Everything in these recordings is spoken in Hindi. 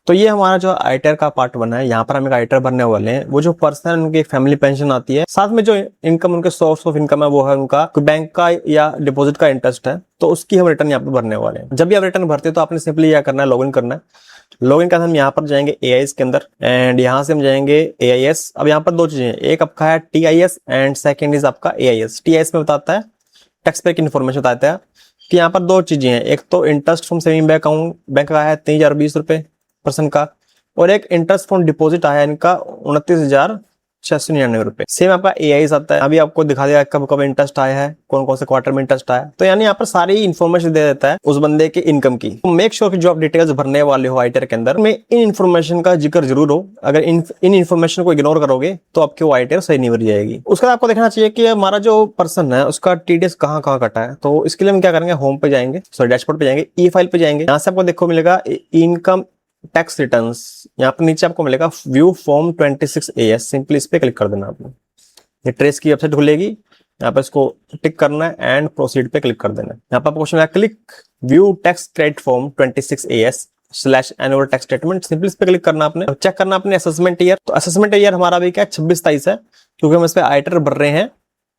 तो ये हमारा जो आईटीआर का पार्ट 1 है, यहाँ पर हम एक आईटीआर भरने वाले हैं। वो जो पर्सन उनकी फैमिली पेंशन आती है, साथ में जो इनकम उनके सोर्स ऑफ इनकम है वो है उनका बैंक का या डिपॉजिट का इंटरेस्ट है, तो उसकी हम रिटर्न यहाँ पे भरने वाले हैं। जब भी आप रिटर्न भरते हैं तो आपने सिंपली क्या करना है, लॉगिन करना है। लॉगिन का हम यहाँ पर जाएंगे एआईएस के अंदर एंड यहाँ से हम जाएंगे एआईएस। अब यहाँ पर दो चीजें हैं, एक आपका है टीआईएस एंड सेकंड इज आपका एआईएस। टीआईएस में बताता है टैक्स पेयर की इन्फॉर्मेशन बताता है कि यहाँ पर दो चीजें हैं, एक तो interest from saving bank account bank का है 3020 रुपए पर्सन का, और एक इंटरेस्ट फ्रॉम डिपॉजिट आया इनका 29,699 रुपए। सेम आपका एआईएस आता है, अभी आपको दिखा देगा कब कब इंटरेस्ट आया है, कौन कौन से क्वार्टर में इंटरेस्ट आया, तो यानी यहाँ पर सारी इन्फॉर्मेशन दे देता है उस बंदे के इनकम की। तो मेक श्योर कि जो आप डिटेल्स भरने वाले हो आईटीआर के अंदर में इन इन्फॉर्मेशन का जिक्र जरूर हो। अगर इन इन्फॉर्मेशन को इग्नोर करोगे तो आपकी वो आईटीआर सही नहीं भर जाएगी। उसके बाद आपको देखना चाहिए कि हमारा जो पर्सन है उसका टीडीएस कहाँ कहाँ कटा है। तो इसके लिए हम क्या करेंगे, होम पे जाएंगे, सॉरी डैशबोर्ड पे जाएंगे, ई फाइल पे जाएंगे। यहाँ से आपको देखो मिलेगा इनकम टैक्स रिटर्न्स, यहाँ पर नीचे आपको मिलेगा व्यू फॉर्म 26AS। सिंपली इस पे क्लिक कर देना आपने, ये ट्रेस की वेबसाइट खुलेगी, यहाँ पे इसको टिक करना है एंड प्रोसीड पे क्लिक कर देना है। यहाँ पर आपको question click view tax credit form 26AS/एनुअल टैक्स स्टेटमेंट। सिंपली इस पे क्लिक करना आपने, चेक करना अपने असेसमेंट ईयर। तो असेसमेंट ईयर हमारा भी क्या 26-23 है, क्योंकि हम इस पे आईटीआर भर रहे हैं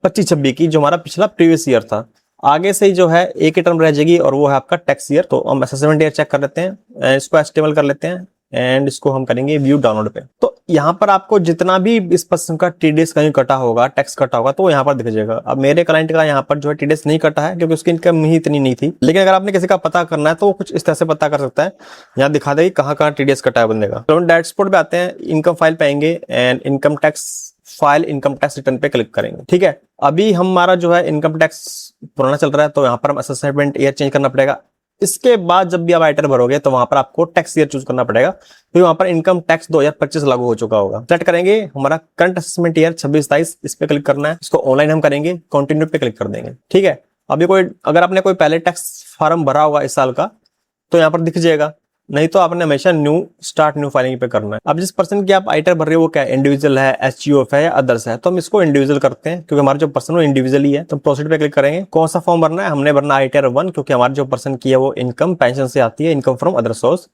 25-26 की, जो हमारा पिछला प्रीवियस ईयर था। आगे से ही जो है एक ही टर्म रह जाएगी और वो है आपका टैक्स ईयर। तो हम असेसमेंट ईयर चेक कर लेते हैं, इसको एस्टेबल कर लेते हैं एंड इसको हम करेंगे व्यू डाउनलोड पे। तो यहाँ पर आपको जितना भी इस पर्सन का टीडीएस कहीं कटा होगा, टैक्स कटा होगा, तो यहाँ पर दिख जाएगा। अब मेरे क्लाइंट का यहाँ पर जो है टीडीएस नहीं कटा है क्योंकि उसकी इनकम ही इतनी नहीं थी, लेकिन अगर आपने किसी का पता करना है तो वो कुछ इस तरह से पता कर सकता है। यहाँ दिखा देगी कहाँ कहाँ टीडीएस कटा है बंदे का। तो हम डैशबोर्ड पे आते हैं, इनकम फाइल पे आएंगे and income tax file income tax return पे क्लिक करेंगे। ठीक है, अभी हमारा जो है इनकम टैक्स पुराना चल रहा है, तो यहाँ पर हम असेसमेंट ईयर चेंज करना पड़ेगा। इसके बाद जब भी आप आईटीआर भरोगे तो वहां पर आपको टैक्स ईयर चूज करना पड़ेगा, तो वहां पर इनकम टैक्स 2025 लागू हो चुका होगा। सेलेक्ट करेंगे हमारा करंट असेसमेंट ईयर 26-27, इस पे क्लिक करना है। इसको ऑनलाइन हम करेंगे, कंटिन्यू पे क्लिक कर देंगे। ठीक है, अभी कोई अगर आपने कोई पहले टैक्स फॉर्म भरा होगा इस साल का तो यहाँ पर दिख जाएगा, नहीं तो आपने हमेशा न्यू फाइलिंग पे करना है। अब जिस पर्सन की आप आईटीआर भर रहे हो वो क्या इंडिविजुअल है, एचयूएफ है या अदर्स है, तो हम इसको इंडिविजुअल करते हैं क्योंकि हमारा जो पर्सन वो इंडिविजुअल ही है। तो प्रोसीड पे क्लिक करेंगे। कौन सा फॉर्म भरना है, हमने भरना आईटीआर 1 क्योंकि हमारे जो पर्सन की है वो इनकम पेंशन से आती है, इनकम फ्रॉम अदर सोर्स,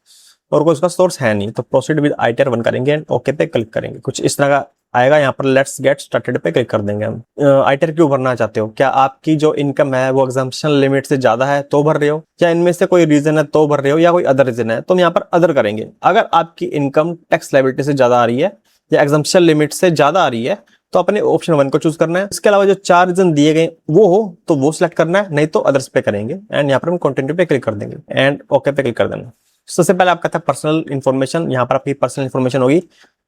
और कोई उसका सोर्स है नहीं। तो प्रोसीड विद आईटीआर 1 करेंगे एंड ओके पे क्लिक करेंगे। कुछ इस तरह का आएगा, यहाँ पर लेट्स गेट स्टार्टेड पे क्लिक कर देंगे हम। आईटीआर क्यों भरना चाहते हो, क्या आपकी जो इनकम है वो एग्जम्पशन लिमिट से ज्यादा है तो भर रहे हो, या इनमें से कोई रीजन है तो भर रहे हो, या कोई अदर रीजन है, तो हम यहाँ पर अदर करेंगे। अगर आपकी इनकम टैक्स लायबिलिटी से ज्यादा आ रही है या एग्जम्पशन लिमिट से ज्यादा आ रही है तो अपने ऑप्शन 1 को चूज करना है। इसके अलावा जो 4 रीजन दिए गए वो हो तो वो सिलेक्ट करना है, नहीं तो अदर्स पे करेंगे एंड यहाँ पर हम कंटिन्यू पे क्लिक कर देंगे एंड ओके पे क्लिक कर देना। सबसे पहले आपका था पर्सनल इन्फॉर्मेशन, यहाँ पर आपकी पर्सनल इन्फॉर्मेशन होगी,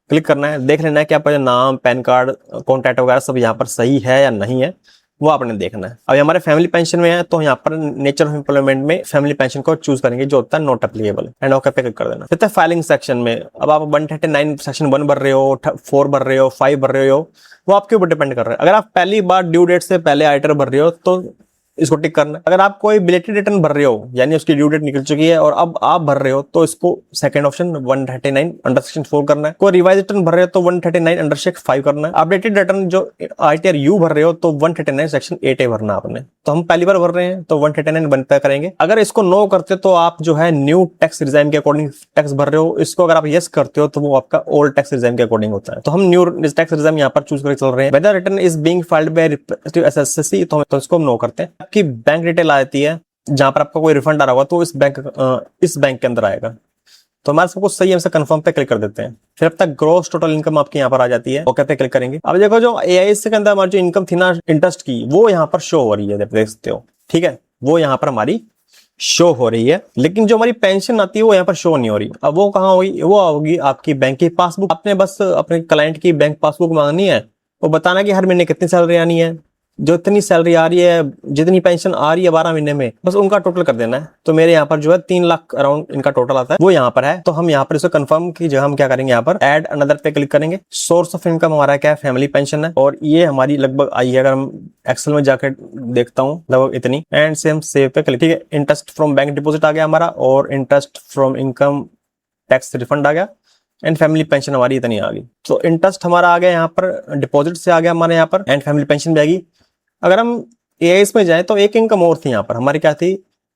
क्लिक करना है। देख लेना है कि आपका जो नाम, पैन कार्ड, कॉन्टैक्ट वगैरह सब यहाँ पर सही है या नहीं है, वो आपने देखना है। अब हमारे फैमिली पेंशन में है तो यहाँ पर नेचर ऑफ एम्प्लॉयमेंट में फैमिली पेंशन को चूज करेंगे जो होता है नॉट एप्लीकेबल एंड ओके पे क्लिक कर देना। फिर फाइलिंग सेक्शन में अब आप 139 सेक्शन 1 भर रहे हो, 4 भर रहे हो, 5 भर रहे हो, वो आपके ऊपर डिपेंड कर रहा है। अगर आप पहली बार ड्यू डेट से पहले आईटीआर भर रहे हो तो इसको टिक करना है। अगर आप कोई बिलेटेड रिटर्न भर रहे हो यानी उसकी ड्यू डेट निकल चुकी है और अब आप भर रहे हो तो इसको सेकंड ऑप्शन 139 अंडर सेक्शन 4 करना है। कोई रिवाइज रिटर्न भर रहे हो तो 139 अंडर सेक्शन 5 करना है। अपडेटेड रिटर्न जो आईटीआर यू भर रहे हो तो 139 सेक्शन 8A भरना आपने। तो हम पहली बार भर रहे हैं तो 139 1 पे करेंगे। अगर इसको नो करते तो आप जो है न्यू टैक्स रिजाइम के अकॉर्डिंग टैक्स भर रहे हो। इसको अगर आप यस करते हो तो वो आपका ओल्ड टैक्स रिजाइम के अकॉर्डिंग होता है। तो हम न्यू टैक्स रिजाइम यहाँ पर चूज करके चल रहे हैं। Whether return is being filed by respective SSC, तो इसको नो करते हैं। आपकी बैंक डिटेल आती है जहां पर आपको कोई रिफंड आ रहा होगा तो इस बैंक के अंदर आएगा। तो हमारे सब कुछ सही है, हमसे कंफर्म पे क्लिक कर देते हैं। फिर अब तक ग्रॉस टोटल इनकम आपकी यहाँ पर आ जाती है, ओके पे क्लिक करेंगे। अब देखो जो एआईएस के अंदर हमारी जो इनकम थी ना इंटरेस्ट की, वो यहाँ पर शो हो रही है, देख सकते हो। ठीक है, वो यहाँ पर हमारी शो हो रही है, लेकिन जो हमारी पेंशन आती है वो यहाँ पर शो नहीं हो रही। अब वो कहाँ होगी, वो होगी आपकी बैंक की पासबुक। आपने बस अपने क्लाइंट की बैंक पासबुक मांगनी है, वो बताना कि हर महीने कितनी सैलरी आनी है, जो इतनी सैलरी आ रही है, जितनी पेंशन आ रही है 12 महीने में, बस उनका टोटल कर देना है। तो मेरे यहाँ पर जो है 3 लाख अराउंड इनका टोटल आता है, वो यहाँ पर है। तो हम यहाँ पर इसको कंफर्म की जगह हम क्या करेंगे, यहाँ पर ऐड अनदर पे क्लिक करेंगे। सोर्स ऑफ इनकम हमारा क्या है, फैमिली पेंशन है, और ये हमारी लगभग आई है, अगर हम एक्सेल में जाकर देखता हूँ लगभग इतनी, एंड से हम सेव पे क्लिक। ठीक है, इंटरेस्ट फ्रॉम बैंक डिपोजिट आ गया हमारा, और interest from income tax refund आ गया, एंड फैमिली पेंशन हमारी इतनी आ गई। तो इंटरेस्ट हमारा आ गया यहाँ पर, डिपॉजिट से आ गया हमारे यहाँ पर, एंड फैमिली पेंशन भी आएगी। अगर हम एआईएस में जाए तो एक इनकम और थी यहाँ पर हमारी, क्या थी,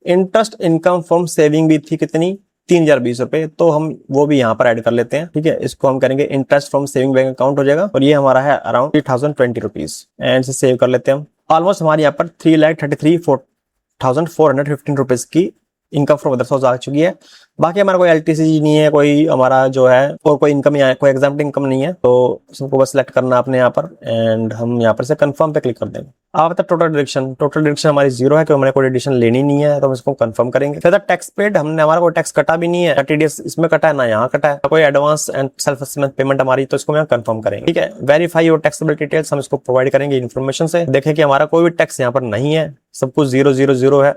इंटरेस्ट इनकम फ्रॉम सेविंग भी थी कितनी ₹3020, तो हम वो भी यहाँ पर ऐड कर लेते हैं। ठीक है, इसको हम करेंगे interest from saving bank account हो जाएगा और ये हमारा है अराउंड ₹3020 एंड इसे सेव कर लेते हैं हम। ऑलमोस्ट हमारे यहाँ पर 3,33,415 की इनकम फ्रॉम अदर सोर्स आ चुकी है। बाकी हमारा कोई एलटीसी नहीं है, कोई हमारा जो है और कोई इनकम या कोई एग्जाम्प्ट इनकम नहीं है, तो सबको बस सिलेक्ट करना अपने यहाँ पर एंड हम यहाँ पर से कंफर्म पे क्लिक कर देंगे। अब आता टोटल डिडक्शन हमारी 0 है क्योंकि हमने कोई डिडक्शन लेनी नहीं है, तो हम इसको कंफर्म करेंगे। फिर टैक्स पेड, हमने हमारा कोई टैक्स कटा भी नहीं है, टीडीएस इसमें कटा है ना यहाँ कटा है, कोई advance and self assessment payment हमारी, तो इसको हम कंफर्म करेंगे। ठीक है, वेरीफाई योर टैक्सेबल डिटेल्स, हम इसको प्रोवाइड करेंगे इन्फॉर्मेशन से। देखें कि हमारा कोई भी टैक्स यहाँ पर नहीं है, सब कुछ 000 है।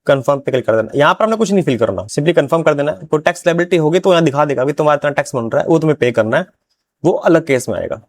कंफर्म पे क्लिक कर देना। यहाँ पर हमने कुछ नहीं फिल करना, सिंपली कंफर्म कर देना। कोई टैक्स लायबिलिटी होगी तो यहाँ दिखा देगा कि तुम्हारा इतना टैक्स बन रहा है, वो तुम्हें पे करना है, वो अलग केस में आएगा।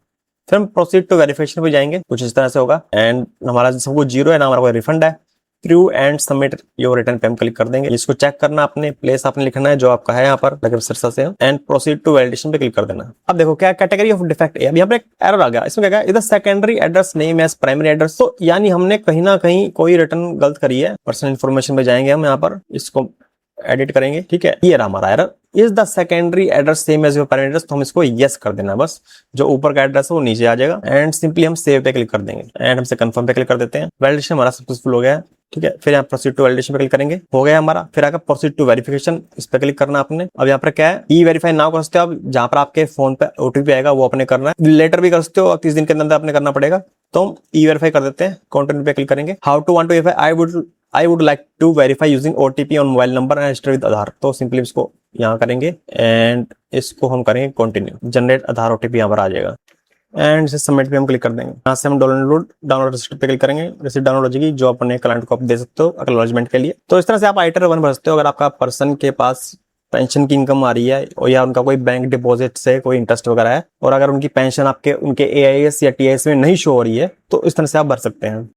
फिर हम प्रोसीड टू वेरिफिकेशन पे जाएंगे, कुछ इस तरह से होगा एंड हमारा सब कुछ 0 है ना, हमारा कोई रिफंड है। Prove and submit your return पे हम क्लिक कर देंगे। इसको चेक करना, अपने प्लेस आपने लिखना है जो आपका है यहाँ पर सिरसा से, एंड प्रोसीड टू वैलिडेशन पे क्लिक कर देना। अब देखो क्या कैटेगरी ऑफ डिफेक्ट है, अब यहाँ पे एक एरर आ गया। इसमें क्या है, इधर secondary address name as primary address, तो यानी हमने कहीं ना कहीं कोई रिटर्न गलत करी है। पर्सनल इन्फॉर्मेशन पे जाएंगे हम, यहाँ पर इसको एडिट करेंगे। ठीक है, ये रहा हमारा error, is the secondary address same as your primary address, तो हम इसको यस कर देना, बस जो ऊपर का एड्रेस है वो नीचे आ जाएगा एंड सिंपली हम सेव पे क्लिक कर देंगे एंड हमसे कंफर्म पे क्लिक कर देते हैं। वैलिडेशन हमारा सक्सेसफुल हो गया है। ठीक है, फिर यहाँ प्रोसीड टू वैलिडेशन पे क्लिक करेंगे, हो गया हमारा। फिर आकर प्रोसीड टू वेरिफिकेशन, इस पे क्लिक करना आपने। अब यहाँ पर क्या है, ई वेरीफाई नाउ कर सकते हो आप, जहां पर आपके फोन पे ओटीपी आएगा वो अपने करना है, लेटर भी कर सकते हो, 30 दिन के अंदर अपने करना पड़ेगा। तो हम ई वेरीफाई कर देते हैं, कंटिन्यू पे क्लिक करेंगे। How to want to verify, I would like to verify using OTP on mobile number and register with Aadhaar, तो सिंपली इसको यहाँ करेंगे एंड इसको हम करेंगे कंटिन्यू। जनरेट आधार OTP यहाँ पर आ जाएगा एंड इसे सबमिट पे हम क्लिक कर देंगे। यहाँ से हम डाउनलोड रिसिप्ट पे क्लिक करेंगे, रिसिप्ट डाउनलोड हो जाएगी जो अपने क्लाइंट को आप दे सकते हो एक्नॉलेजमेंट के लिए। तो इस तरह से आप आईटीआर 1 भर सकते हो अगर आपका पर्सन के पास पेंशन की इनकम आ रही है और या उनका कोई बैंक डिपॉजिट से कोई इंटरेस्ट वगैरह है, और अगर उनकी पेंशन आपके उनके AIS या TIS में नहीं शो हो रही है, तो इस तरह से आप भर सकते हैं।